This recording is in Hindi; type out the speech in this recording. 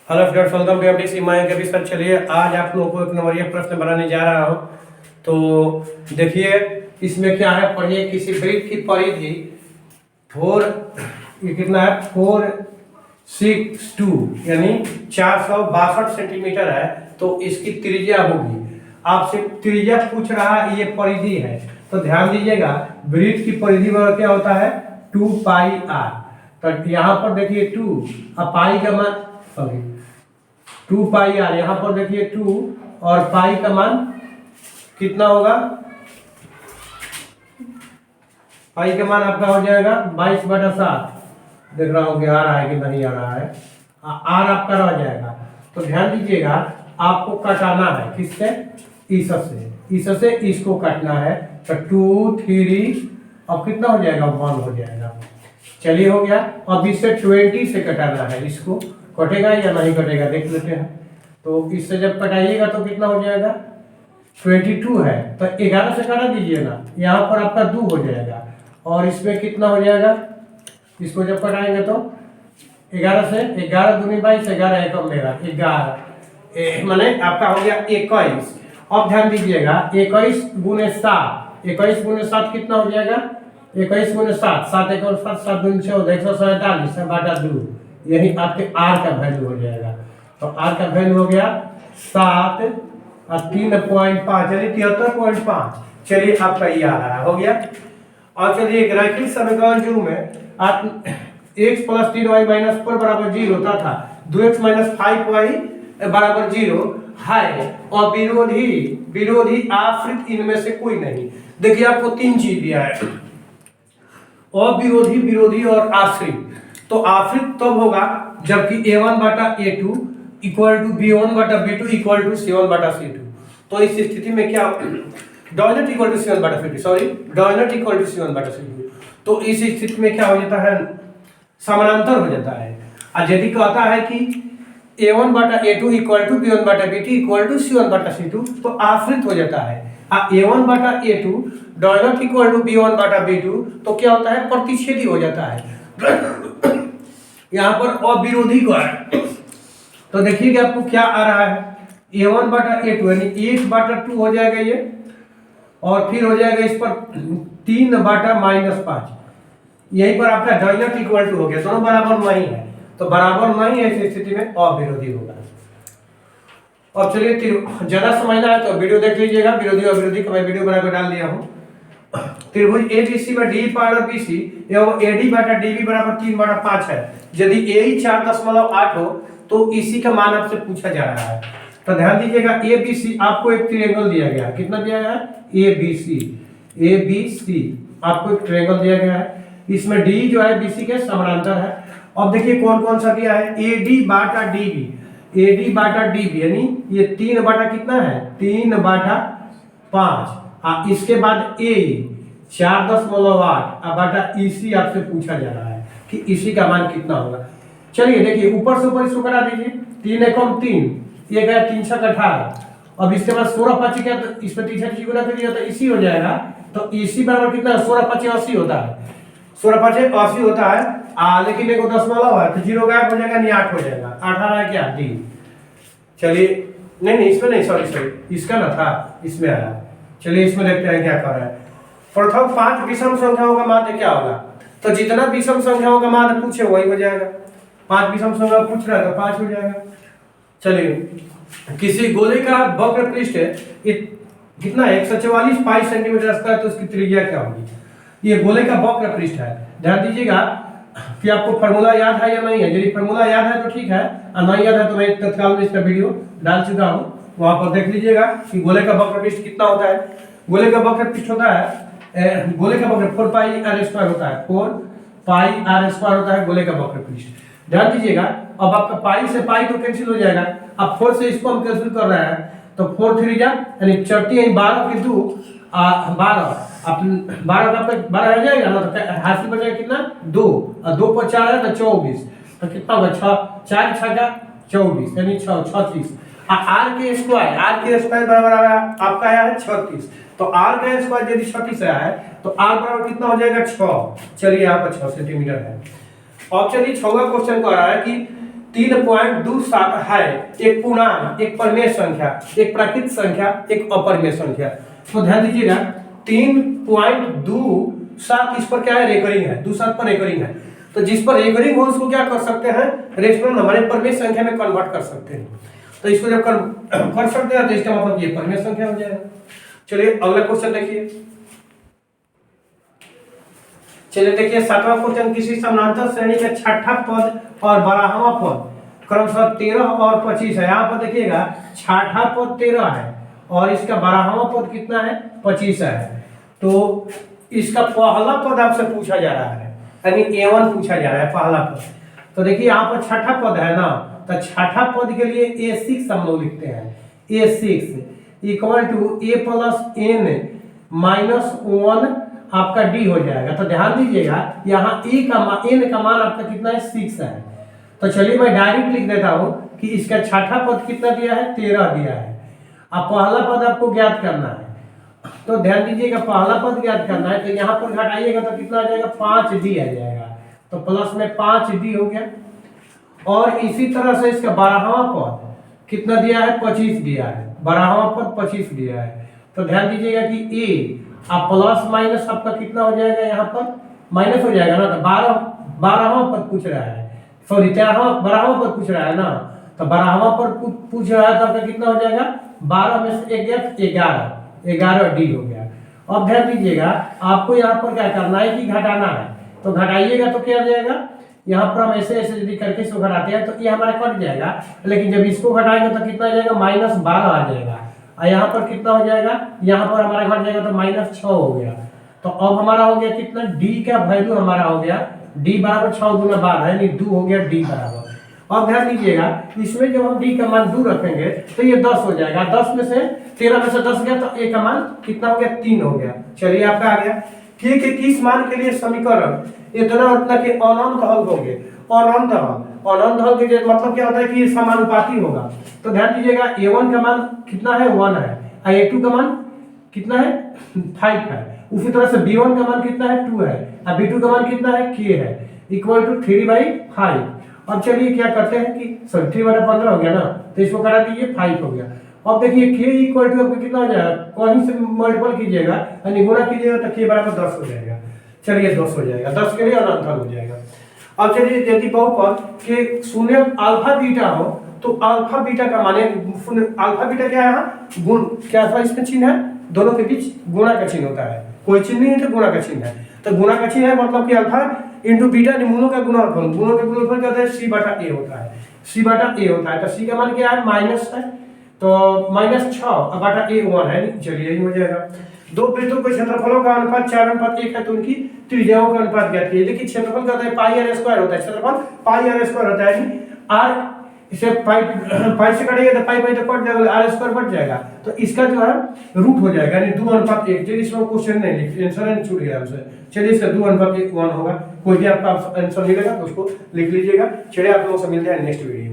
Hello students, welcome to MD सीमाएं के विषय। चलिए आज आप लोगों को एक नंबरिया प्रश्न बनाने जा रहा हूं। तो देखिए इसमें क्या है, पढ़िए। किसी वृत्त की परिधि फोर, ये कितना है, 462 यानी 462 सेंटीमीटर है। तो इसकी त्रिज्या होगी, आपसे त्रिज्या पूछ रहा है, ये परिधि है। तो ध्यान दीजिएगा, वृत्त की परिधि में क्या होता है, 2 पाई आर। तो यहाँ पर देखिए 2 अब पाई का मान, सॉरी 2 पाई आर, यहाँ पर देखिए 2 और पाई का मान कितना होगा, पाई का मान आपका हो जाएगा 22/7। देख रहा हूँ कि आ रहा है कि नहीं आ रहा है, आर आपका रह जाएगा। तो ध्यान दीजिएगा, आपको कटाना है किससे, इस से इसको काटना है। तो 2 3 अब कितना हो जाएगा, 1 हो जाएगा। चलिए हो गया। अब इससे 20 से कटाना है, इसको कटेगा या नहीं कटेगा देख लेते हैं। तो इससे जब कटाइएगा तो कितना हो जाएगा, 22 है तो 11 से काटा दीजिए ना, यहाँ पर आपका 2 हो जाएगा। और इसमें कितना हो जाएगा, इसको जब कटाएंगे तो 11 से 11 दूनी 22, 11 एकम मेरा 11 माने आपका हो गया 21। अब ध्यान दीजिएगा, 21 गुने 7, 21 गुने 7 कितना हो जाएगा, 21 गुने 7, 7 एकम 7, 7 दूनी 14, 147/2। यही आपके आर का वैल्यू हो जाएगा। तो आर का वैल्यू हो गया 7 और 3.5, चलिए 73.5। चलिए आपका ये आ रहा हो गया। और चलिए एक रैखिक समीकरण जो में आप x + 3y - 4 = 0 तथा 2x - 5y = 0 है और विरोधी आश्रित इनमें से कोई नहीं। देखिए आपको 3 चीज दिया है, अविरोधी, विरोधी और आश्रित। तो आश्रित तब होगा जबकि a1/a2 = b1/b2 = c1/c2। तो इस स्थिति में क्या, dot equal to c1/c2, sorry dot equal to c1/c2। तो इस स्थिति में क्या हो जाता है, समानांतर हो जाता है। और यदि कहता है कि a1/a2 = b1/b2 = c1/c2 तो आश्रित हो जाता है। a1/a2 dot equal to b1/b2 तो क्या होता है, प्रतिच्छेदी हो जाता है। यहाँ पर अविरोधी को है। तो देखिए कि आपको क्या आ रहा है, a1/a2 यानी 1/2 हो जाएगा ये, और फिर हो जाएगा इस पर 3/-5। यहीं पर आपका डॉट इक्वल टू हो गया, दोनों बराबर नहीं है। तो बराबर नहीं है, इस स्थिति में अविरोधी होगा। अब चलिए ज्यादा समझना है तो वीडियो देख लीजिएगा, विरोधी और विरोधी का मैं वीडियो बनाकर डाल दिया हूँ। त्रिभुज ABC में D/BC एवं AD/DB = 3/5 है। यदि AE 4.8 हो तो इसी का मान आपसे पूछा जा रहा है। तो ध्यान दीजिएगा, ABC आपको एक ट्रायंगल दिया गया है। कितना दिया गया है, ABC आपको एक ट्रायंगल दिया गया है। इसमें D जो है BC के समानांतर है। अब देखिए कौन कौन सा दिया है, AD/DB यानी ये 3 कितना है, 3/5। इसके बाद AE 4.8 बटा EC आपसे पूछा जा रहा है कि इसी का मान कितना होगा। चलिए देखिए, ऊपर से ऊपर इसको करा दीजिए, 3 एकम 3, ये गया 3 × 18। अब इसके बाद 16/5 क्या, तो इस पर 3 गुना कर दिया तो इसी हो जाएगा। तो इसी बराबर कितना है, 16×5 = 80 होता है, 16×5 = 80 होता है। लेकिन एक दशमलव है तो 0 गायब हो जाएगा, नहीं 8 हो जाएगा। 18 है क्या, D। चलिए नहीं इसमें नहीं, सॉरी इसका ना था, इसमें आया। चलिए इसमें देखते हैं क्या कर रहा है। प्रथम 5 विषम संख्याओं का माध्य क्या होगा। तो जितना विषम संख्याओं का माध्य पूछे वही हो जाएगा। 5 विषम संख्या पूछ रहा है तो 5 हो जाएगा। चलिए, किसी गोले का वक्र पृष्ठ कितना है, 144 पाई सेंटीमीटर स्क्वायर, तो उसकी त्रिज्या क्या होगी। ये गोले का वक्र पृष्ठ है। ध्यान दीजिएगा कि आपको फार्मूला याद है या नहीं है। यदि फार्मूला याद है तो ठीक है, और नहीं याद है तो मैं तत्काल में इसका वीडियो डाल चुका हूँ, वहां पर देख लीजिएगा कि गोले का वक्र पृष्ठ कितना होता है। गोले का वक्र पृष्ठ होता है, गोले का वक्र 4 पाई r स्क्वायर होता है, 4 पाई r स्क्वायर होता है गोले का वक्र पृष्ठ। ध्यान दीजिएगा, अब आपका पाई से पाई तो कैंसिल हो जाएगा। अब 4 से इसको हम कैंसिल कर रहे हैं, तो 4 3 जा यानी 12 के 2 12, अब 12 का 12 आ जाएगा ना, तो हासिल बचेगा कितना, 2, और 2 पर 4 है तो 24। तो कितना होगा, 4 6 का 24 यानी 36। आर के स्क्वायर बराबर आया आपका आया है 36। तो आर का स्क्वायर यदि 36 आया है तो आर बराबर कितना हो जाएगा, 6। चलिए यहाँ पर 6 सेंटीमीटर है। अब चलिए 6वां क्वेश्चन कह रहा है कि 3.27 है एक पूर्णांक, एक परिमेय संख्या, एक प्राकृत संख्या, एक अपरिमेय संख्या। तो ध्यान दीजिएगा 3.27 इस पर क्या है, रेकरिंग है, 27 पर रेकरिंग है। तो जिस पर रेकरिंग हो उसको क्या कर सकते हैं, रेशनल नंबर या परिमेय संख्या में कन्वर्ट कर सकते हैं। तो इसको जब कर सकते हैं तो इसका मतलब ये परिमेय संख्या हो जाएगा। चलिए अगला क्वेश्चन देखिए। चलिए देखिए 7वां क्वेश्चन, किसी समानांतर श्रेणी का छठा पद और 12वां पद क्रमशः 13 और 25 है। यहाँ पर देखिएगा छठा पद 13 है और इसका 12वां पद कितना है, 25 है। तो इसका पहला पद आपसे पूछा जा रहा है, यानी A1 पूछा जा रहा है पहला पद। तो देखिए यहाँ पर छठा पद है ना, तो छठा पद के लिए A6 हम लोग लिखते हैं। A6 equal to A plus N minus 1 आपका D हो जाएगा। तो ध्यान दीजिएगा यहाँ N का मान आपका कितना है, 6 है। तो चलिए मैं डायरेक्ट लिख देता हूँ कि इसका छठा पद कितना दिया है, 13 दिया है। अब पहला पद आपको ज्ञात करना है। तो ध्यान दीजिएगा पहला पद ज्ञात करना है, तो यहाँ पर घटाइएगा तो कितना आ जाएगा, 5D आ जाएगा। तो प्लस में 5D हो गया। और इसी तरह से इसका 12वां पद कितना दिया है, 25 दिया है। 12वां पद 25 दिया है। तो ध्यान दीजिएगा कि A अब प्लस माइनस आपका कितना हो जाएगा, यहाँ पर माइनस हो जाएगा ना। तो 12वां पद पूछ रहा है, सॉरी 12वां पद पूछ रहा है ना। तो 12वां पद पूछ रहा है तो आपका कितना हो जाएगा, 12 में से 1 गया 11D हो गया। अब ध्यान दीजिएगा आपको यहाँ पर क्या करना है कि घटाना है। तो घटाइएगा तो क्या आ जाएगा, यहाँ पर हम ऐसे ऐसे यदि करके इसको घटाते हैं तो ये हमारा कट जाएगा। लेकिन जब इसको घटाएंगे तो कितना आ जाएगा, -12 आ जाएगा। और यहाँ पर कितना हो जाएगा, यहाँ पर हमारा घट जाएगा तो -6 हो गया। तो अब हमारा हो गया कितना, D का वैल्यू हमारा हो गया D बराबर 6 दूना 12 है, 2 हो गया D बराबर। अब ध्यान दीजिएगा इसमें जब हम D का मान 2 रखेंगे तो ये 10 हो जाएगा। 10 में से 13 में से 10 गया तो A का मान कितना हो गया, 3 हो गया। चलिए आपका आ गया। ठीक है, किस मान के लिए समीकरण इतना उतना के अनंत हल होंगे। अनंत हल के मतलब क्या होता है कि ये समानुपाती होगा। तो ध्यान दीजिएगा A1 का मान कितना है, 1 है, और A2 का मान कितना है, 5 है। उसी तरह से B1 का मान कितना है, 2 है, और B2 का मान कितना है, K है, इक्वल टू 3/5। अब चलिए क्या करते हैं कि 3/15 हो गया ना, तो इसको करा दीजिए 5 हो गया। अब देखिए K इक्वल टू आपको कितना हो जाएगा, कहीं से मल्टीपल कीजिएगा यानी गुणा कीजिएगा तो K बराबर 10 हो जाएगा। चलिए 10 हो जाएगा, 10 के लिए अनंत हल हो जाएगा। अब चलिए यदि बहुपद के शून्य अल्फा बीटा हो तो अल्फा बीटा का माने, अल्फा बीटा क्या है, यहाँ गुण क्या था, इसमें चिन्ह है, दोनों के बीच गुणा का चिन्ह होता है। कोई चिन्ह नहीं है तो गुणा का चिन्ह है। तो गुणा का चिन्ह है मतलब कि अल्फा इंटू बीटा मूलों का गुणनफल, गुणों के गुणनफल क्या होता है, C/A होता है। C/A होता है। तो C का मान क्या है, माइनस है, तो -6/A 1 है। चलिए यही हो जाएगा। दो वृत्तों के क्षेत्रफलों का अनुपात 4:1 है तो उनकी त्रिज्याओं का अनुपात ज्ञात कीजिए। देखिए क्षेत्रफल का होता है πr² होता है, क्षेत्रफल πr² होता है। r इसे पाई से कटेगा तो पाई तो कट जाएगा, r² बच जाएगा। तो इसका जो है रूट हो जाएगा यानी 2:1। चलिए इसमें क्वेश्चन नहीं लिख, आंसर छूट गया हमसे। चलिए इसका 2:1 होगा। कोई भी आपका आंसर मिलेगा तो उसको लिख लीजिएगा। चलिए आप लोगों से मिलते हैं नेक्स्ट वीडियो।